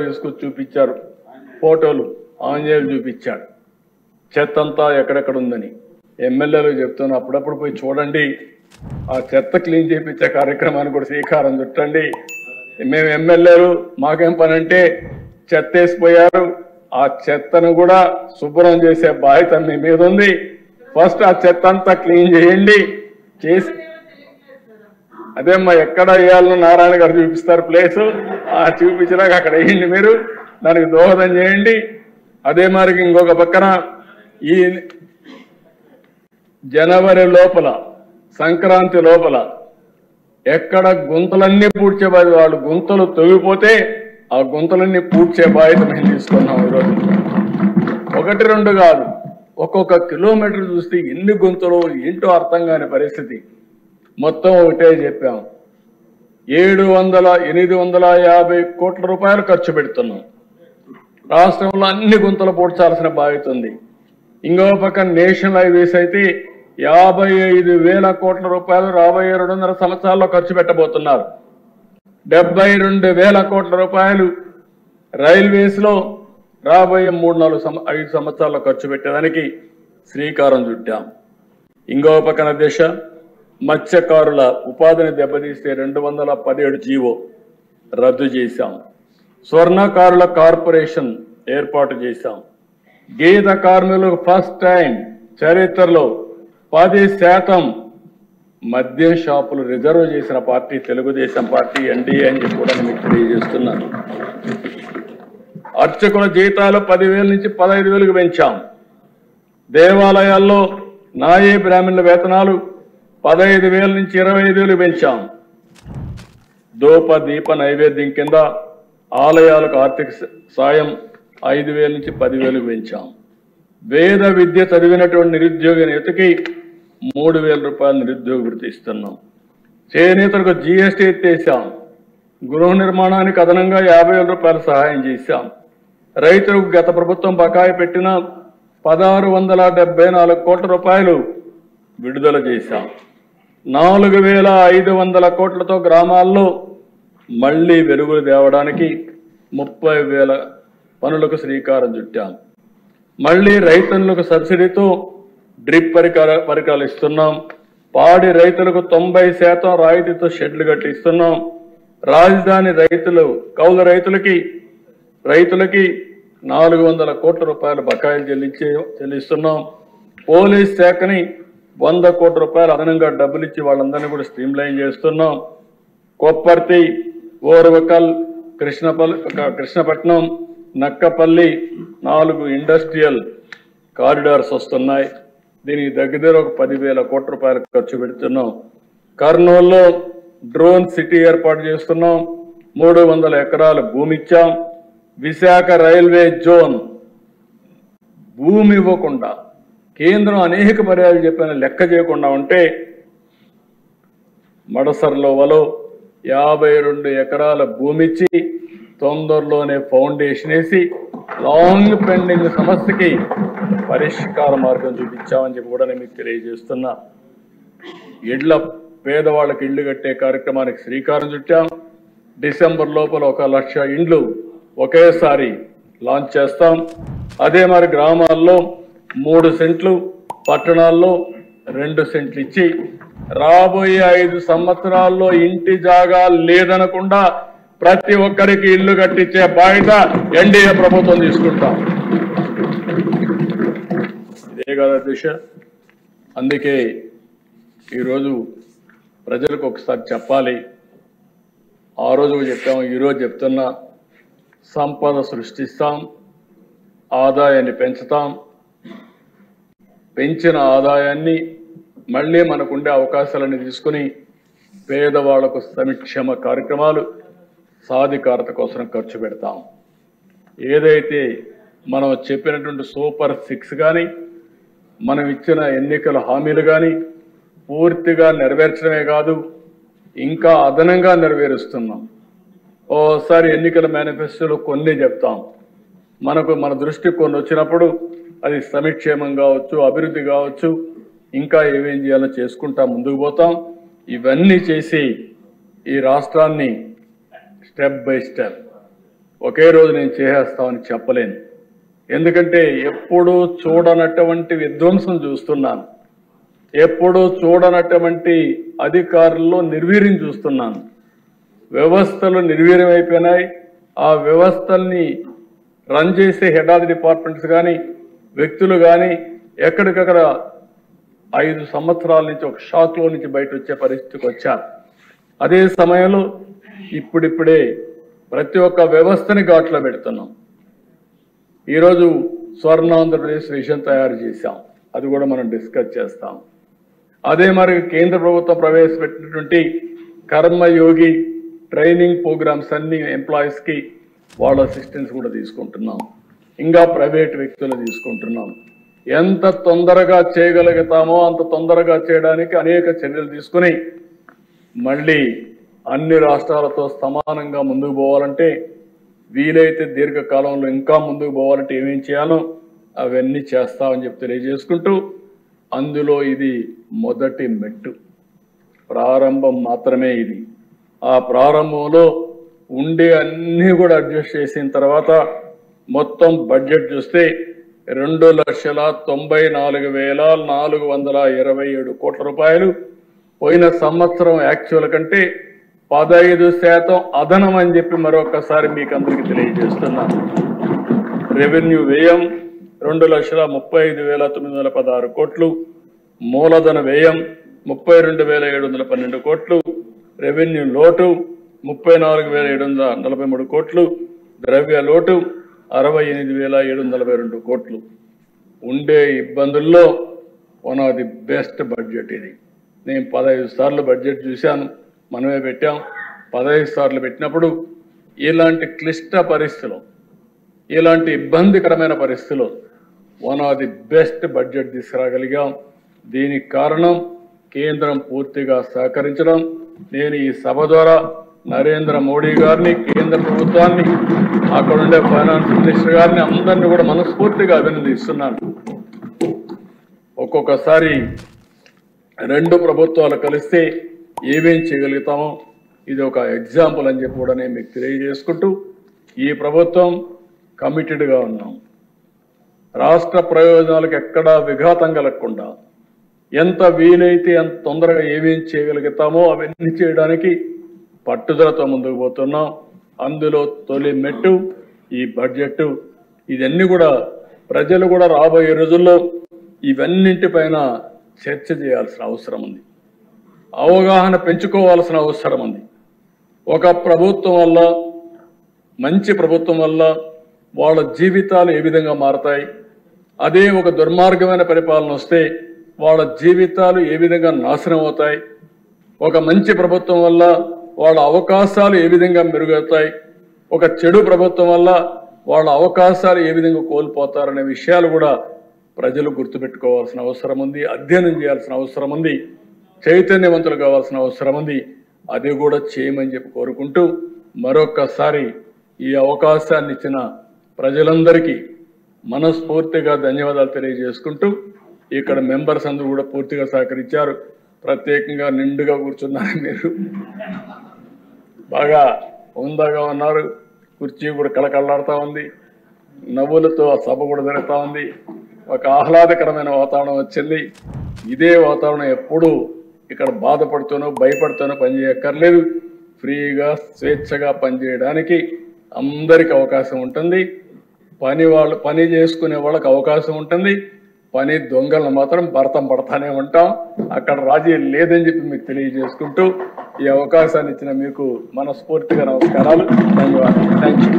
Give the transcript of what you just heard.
తీసుకొచ్చి చూపించారు, ఫోటోలు ఆంజనేయులు చూపించాడు. చెత్త అంతా ఎక్కడెక్కడ ఉందని ఎమ్మెల్యేలు చెప్తున్నా, అప్పుడప్పుడు పోయి చూడండి, ఆ చెత్త క్లీన్ చేయించే కార్యక్రమాన్ని కూడా శ్రీకారం చుట్టండి. మేము ఎమ్మెల్యేలు మాకేం పని అంటే చెత్త వేసిపోయారు, ఆ చెత్తను కూడా శుభ్రం చేసే బాధ్యత మీ మీద ఉంది. ఫస్ట్ ఆ చెత్త అంతా క్లీన్ చేయండి. చేసి అదేమ్మా ఎక్కడ వేయాలని నారాయణ గారు చూపిస్తారు ప్లేసు, ఆ చూపించినాక అక్కడ వేయండి, మీరు దానికి దోహదం చేయండి. అదే మరి ఇంకొక పక్కన ఈ జనవరి లోపల సంక్రాంతి లోపల ఎక్కడ గుంతలన్నీ పూడ్చే బాధ్యత, వాళ్ళు గుంతలు తొగిపోతే ఆ గుంతలన్నీ పూడ్చే బాధ్యత మేము తీసుకున్నాం. ఈరోజు 1-2 కాదు, ఒక్కొక్క కిలోమీటర్ చూస్తే ఎన్ని గుంతలు ఏంటో అర్థం కాని పరిస్థితి. మొత్తం ఒకటే చెప్పాం, 850 కోట్ల రూపాయలు ఖర్చు పెడుతున్నాం. రాష్ట్రంలో అన్ని గుంతలు పూడ్చాల్సిన బాధ్యత ఉంది. ఇంకో పక్క నేషనల్ హైవేస్ అయితే 55,000 కోట్ల రూపాయలు రాబోయే 2.5 సంవత్సరాల్లో ఖర్చు పెట్టబోతున్నారు. 72,000 కోట్ల రూపాయలు రైల్వేస్ లో రాబోయే 3-4-5 సంవత్సరాల్లో ఖర్చు పెట్టేదానికి శ్రీకారం చుట్టాం. ఇంకో పక్కన దేశ మత్స్యకారుల ఉపాధిని దెబ్బతీస్తే 217 జీవో రద్దు చేశాం. స్వర్ణకారుల కార్పొరేషన్ ఏర్పాటు చేశాం. గీత కార్మికులకు ఫస్ట్ టైం చరిత్రలో 10% మద్యం షాపులు రిజర్వ్ చేసిన పార్టీ తెలుగుదేశం పార్టీ, ఎన్డీఏ అని చెప్పి కూడా మీకు తెలియజేస్తున్నాను. అర్చకుల జీతాలు 10,000 నుంచి 15,000కు పెంచాం. దేవాలయాల్లో నాయీ బ్రాహ్మణుల వేతనాలు 15,000 నుంచి 25,000కు పెంచాం. ధూప దీప నైవేద్యం కింద ఆలయాలకు ఆర్థిక సాయం 5,000 నుంచి 10,000కు పెంచాం. వేద విద్య చదివినటువంటి నిరుద్యోగ యువతకి 3,000 రూపాయలు నిరుద్యోగ వృత్తి ఇస్తున్నాం. చేనేతలకు జీఎస్టీ ఎత్తేసాం. గృహ నిర్మాణానికి అదనంగా 50,000 రూపాయలు సహాయం చేశాం. రైతులకు గత ప్రభుత్వం బకాయి పెట్టిన 1,674 కోట్ల రూపాయలు విడుదల చేశాం. 4,500 కోట్లతో గ్రామాల్లో మళ్లీ వెలుగులు తేవడానికి 30,000 పనులకు శ్రీకారం చుట్టాం. మళ్లీ రైతులకు సబ్సిడీతో డ్రిప్ పరికరాలు ఇస్తున్నాం. పాడి రైతులకు 90% రాయితీతో షెడ్లు కట్టిస్తున్నాం. రాజధాని కౌలు రైతులకి 400 కోట్ల రూపాయల బకాయిలు చెల్లిస్తున్నాం. పోలీస్ శాఖని 100 కోట్ల రూపాయలు అదనంగా డబ్బులు ఇచ్చి వాళ్ళందరినీ కూడా స్ట్రీమ్లైన్ చేస్తున్నాం. కొప్పర్తి, ఓర్వకల్, కృష్ణపట్నం, నక్కపల్లి 4 ఇండస్ట్రియల్ కారిడార్స్ వస్తున్నాయి. దీనికి దగ్గర ఒక 10,000 కోట్ల రూపాయలు ఖర్చు పెడుతున్నాం. కర్నూలులో డ్రోన్ సిటీ ఏర్పాటు చేస్తున్నాం. 300 ఎకరాల భూమి ఇచ్చాం. విశాఖ రైల్వే జోన్ భూమి ఇవ్వకుండా కేంద్రం అనేక పర్యాలు చెప్పిన లెక్క చేయకుండా ఉంటే మడసర్లోవలో 52 ఎకరాల భూమి ఇచ్చి తొందరలోనే ఫౌండేషన్ వేసి లాంగ్ పెండింగ్ సమస్యకి పరిష్కార మార్గం చూపించామని చెప్పి కూడా నేను మీకు తెలియజేస్తున్నా. పేదవాళ్ళకి ఇళ్లు కట్టే కార్యక్రమానికి శ్రీకారం చుట్టాం. డిసెంబర్ లోపల 1,00,000 ఇండ్లు ఒకేసారి లాంచ్ చేస్తాం. అదే మరి గ్రామాల్లో 3 సెంట్లు, పట్టణాల్లో 2 సెంట్లు ఇచ్చి రాబోయే 5 సంవత్సరాల్లో ఇంటి జాగా లేదనకుండా ప్రతి ఒక్కరికి ఇల్లు కట్టించే బాధ్యత ఎన్డీఏ ప్రభుత్వం తీసుకుంటాం. ఇదే కదా దిశ. అందుకే ఈరోజు ప్రజలకు ఒకసారి చెప్పాలి. ఆ రోజు చెప్పాం, ఈరోజు చెప్తున్నా, సంపద సృష్టిస్తాం, ఆదాయాన్ని పెంచుతాం. పెంచిన ఆదాయాన్ని మళ్ళీ మనకుండే అవకాశాలన్నీ తీసుకుని పేదవాళ్లకు సంక్షేమ కార్యక్రమాలు, సాధికారత కోసం ఖర్చు పెడతాం. ఏదైతే మనం చెప్పినటువంటి సూపర్ 6 కానీ, మనం ఇచ్చిన ఎన్నికల హామీలు కానీ పూర్తిగా నెరవేర్చడమే కాదు, ఇంకా అదనంగా నెరవేరుస్తున్నాం. ఓసారి ఎన్నికల మేనిఫెస్టోలో కొన్ని చెప్తాం, మన దృష్టికి కొన్ని వచ్చినప్పుడు అది సంక్షేమం కావచ్చు, అభివృద్ధి కావచ్చు, ఇంకా ఏమేం చేయాలో చేసుకుంటా ముందుకు పోతాం. ఇవన్నీ చేసి ఈ రాష్ట్రాన్ని స్టెప్ బై స్టెప్ ఒకే రోజు నేను చేసేస్తామని చెప్పలేను. ఎందుకంటే ఎప్పుడూ చూడనటువంటి విధ్వంసం చూస్తున్నాను, ఎప్పుడూ చూడనటువంటి అధికారుల్లో నిర్వీర్యం చూస్తున్నాను. వ్యవస్థలు నిర్వీర్యం అయిపోయినాయి. ఆ వ్యవస్థల్ని రన్ చేసే హెడ్ ఆఫ్ ది డిపార్ట్మెంట్స్ కానీ వ్యక్తులు కానీ ఎక్కడికక్కడ 5 సంవత్సరాల నుంచి ఒక షాక్లో నుంచి బయట వచ్చే పరిస్థితికి వచ్చారు. అదే సమయంలో ఇప్పుడిప్పుడే ప్రతి ఒక్క వ్యవస్థని ఘాట్లో పెడుతున్నాం. ఈరోజు స్వర్ణాంధ్రప్రదేశ్ విజన్ తయారు చేశాం, అది కూడా మనం డిస్కస్ చేస్తాం. అదే మరి కేంద్ర ప్రభుత్వం ప్రవేశపెట్టినటువంటి కర్మయోగి ట్రైనింగ్ ప్రోగ్రామ్స్ అన్ని ఎంప్లాయీస్కి వాళ్ళ అసిస్టెన్స్ కూడా తీసుకుంటున్నాం. ఇంకా ప్రైవేట్ వ్యక్తులు తీసుకుంటున్నాం. ఎంత తొందరగా చేయగలుగుతామో అంత తొందరగా చేయడానికి అనేక చర్యలు తీసుకుని మళ్ళీ అన్ని రాష్ట్రాలతో సమానంగా ముందుకు పోవాలంటే, వీలైతే దీర్ఘకాలంలో ఇంకా ముందుకు పోవాలంటే ఏమేం చేయాలో అవన్నీ చేస్తామని చెప్పి తెలియజేసుకుంటూ, అందులో ఇది మొదటి మెట్టు, ప్రారంభం మాత్రమే ఇది. ఆ ప్రారంభంలో ఉండే అన్నీ కూడా అడ్జస్ట్ చేసిన తర్వాత మొత్తం బడ్జెట్ చూస్తే 2,94,427 కోట్ల రూపాయలు. పోయిన సంవత్సరం యాక్చువల్ కంటే 15% అదనం అని చెప్పి మరొకసారి మీకు అందరికీ తెలియజేస్తున్నాను. రెవెన్యూ వ్యయం 2,35,916 కోట్లు, మూలధన వ్యయం 32,712 కోట్లు, రెవెన్యూ లోటు 34,743 కోట్లు, ద్రవ్య లోటు 68,742 కోట్లు. ఉండే ఇబ్బందుల్లో one of the best budget ఇది. నేను 15 సార్లు బడ్జెట్ చూశాను, మనమే పెట్టాం. 15 సార్లు పెట్టినప్పుడు ఇలాంటి క్లిష్ట పరిస్థితులు, ఇలాంటి ఇబ్బందికరమైన పరిస్థితులు one of the best budget తీసుకురాగలిగాం. దీనికి కారణం కేంద్రం పూర్తిగా సహకరించడం. నేను ఈ సభ ద్వారా నరేంద్ర మోడీ గారిని, కేంద్ర ప్రభుత్వాన్ని, అక్కడ ఉండే ఫైనాన్స్ మినిస్టర్ గారిని అందరినీ కూడా మనస్ఫూర్తిగా అభినందిస్తున్నాను. ఒక్కొక్కసారి 2 ప్రభుత్వాలు కలిస్తే ఏమేం చేయగలుగుతామో ఇది ఒక ఎగ్జాంపుల్ అని చెప్పి కూడా నేను మీకు తెలియజేసుకుంటూ, ఈ ప్రభుత్వం కమిటెడ్గా ఉన్నాం. రాష్ట్ర ప్రయోజనాలకు ఎక్కడా విఘాతం కలగకుండా ఎంత వీలైతే అంత తొందరగా ఏమేం చేయగలుగుతామో అవన్నీ చేయడానికి పట్టుదలతో ముందుకు పోతున్నాం. అందులో తొలి మెట్టు ఈ బడ్జెట్. ఇవన్నీ కూడా ప్రజలు కూడా రాబోయే రోజుల్లో ఇవన్నింటిపైన చర్చ చేయాల్సిన అవసరం ఉంది, అవగాహన పెంచుకోవాల్సిన అవసరం ఉంది. ఒక ప్రభుత్వం వల్ల, మంచి ప్రభుత్వం వల్ల వాళ్ళ జీవితాలు ఏ విధంగా మారతాయి, అదే ఒక దుర్మార్గమైన పరిపాలన వస్తే వాళ్ళ జీవితాలు ఏ విధంగా నాశనం అవుతాయి, ఒక మంచి ప్రభుత్వం వల్ల వాళ్ళ అవకాశాలు ఏ విధంగా మెరుగవుతాయి, ఒక చెడు ప్రభుత్వం వల్ల వాళ్ళ అవకాశాలు ఏ విధంగా కోల్పోతారనే విషయాలు కూడా ప్రజలు గుర్తుపెట్టుకోవాల్సిన అవసరం ఉంది, అధ్యయనం చేయాల్సిన అవసరం ఉంది, చైతన్యవంతులు కావాల్సిన అవసరం ఉంది. అది కూడా చేయమని చెప్పి కోరుకుంటూ మరొక్కసారి ఈ అవకాశాన్ని ఇచ్చిన ప్రజలందరికీ మనస్ఫూర్తిగా ధన్యవాదాలు తెలియజేసుకుంటూ, ఇక్కడ మెంబర్స్ అందరూ కూడా పూర్తిగా సహకరించారు. ప్రత్యేకంగా నిండుగా కూర్చున్నారు, మీరు బాగా హుందాగా ఉన్నారు. కుర్చీ కూడా కళకళలాడుతూ ఉంది, నవ్వులతో ఆ సభ కూడా జరుగుతూ ఉంది. ఒక ఆహ్లాదకరమైన వాతావరణం వచ్చింది. ఇదే వాతావరణం ఎప్పుడూ ఇక్కడ బాధపడుతూనో భయపడుతూనో పనిచేయక్కర్లేదు. ఫ్రీగా స్వేచ్ఛగా పనిచేయడానికి అందరికి అవకాశం ఉంటుంది. పని చేసుకునే వాళ్ళకి అవకాశం ఉంటుంది. పని దొంగలను మాత్రం భర్తం పడతానే ఉంటాం. అక్కడ రాజీ లేదని చెప్పి మీకు తెలియజేసుకుంటూ ఈ అవకాశాన్ని ఇచ్చిన మీకు మనస్ఫూర్తిగా నమస్కారాలు, ధన్యవాదాలు. Thank you.